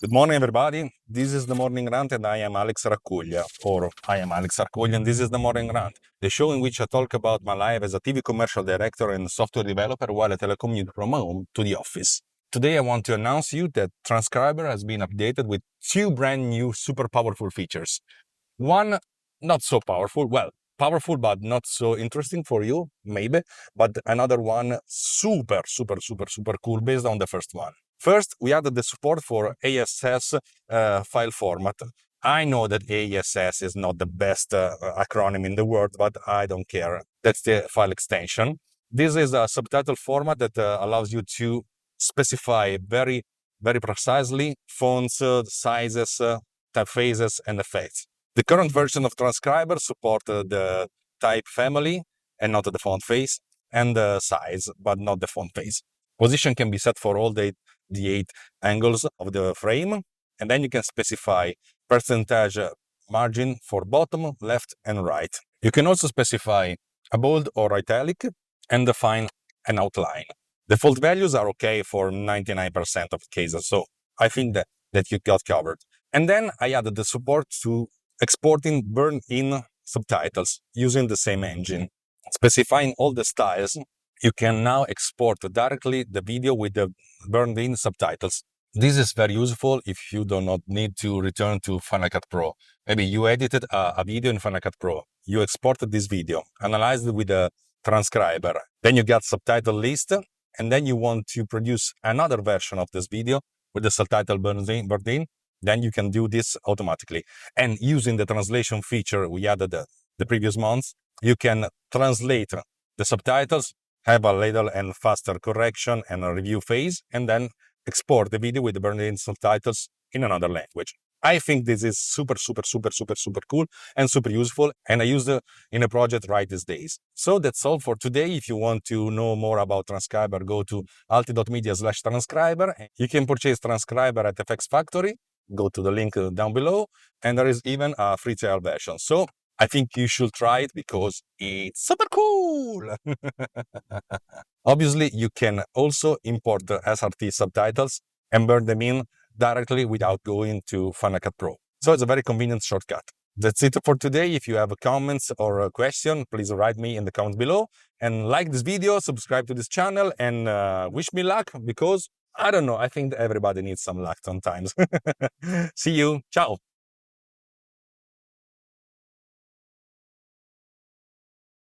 Good morning, everybody. This is the Morning Rant, and I am Alex Raccuglia, or I am Alex Raccuglia, and this is the Morning Rant, the show in which I talk about my life as a TV commercial director and software developer while I telecommute from home to the office. Today, I want to announce you that Transcriber has been updated with two brand new super powerful features. One, not so powerful, well, powerful but not so interesting for you, maybe, but another one super cool based on the first one. First, we added the support for ASS file format. I know that ASS is not the best acronym in the world, but I don't care. That's the file extension. This is a subtitle format that allows you to specify very precisely fonts, sizes, typefaces, and effects. The current version of Transcriber supports the type family and not the font face, and the size, but not the font face. Position can be set for all the 8 angles of the frame, and then you can specify percentage margin for bottom, left, and right. You can also specify a bold or italic and define an outline. Default values are okay for 99% of cases, so I think that you got covered. And then I added the support to exporting burn-in subtitles using the same engine. Specifying all the styles, you can now export directly the video with the burned-in subtitles. This is very useful if you do not need to return to Final Cut Pro. Maybe you edited a video in Final Cut Pro. You exported this video, analyzed it with a transcriber. Then you got subtitle list, and then you want to produce another version of this video with the subtitle burned in. Then you can do this automatically. And using the translation feature we added the previous months, you can translate the subtitles, have a little and faster correction and a review phase, and then export the video with the burned-in subtitles in another language. I think this is super cool and super useful, and I use it in a project right these days. So that's all for today. If you want to know more about Transcriber, go to alti.media/transcriber. You can purchase Transcriber at FX Factory. Go to the link down below, and there is even a free trial version. So I think you should try it because it's super cool. Obviously, you can also import the SRT subtitles and burn them in directly without going to Final Cut Pro. So it's a very convenient shortcut. That's it for today. If you have comments or a question, please write me in the comments below. And like this video, subscribe to this channel, and wish me luck because, I don't know, I think everybody needs some luck sometimes. See you. Ciao.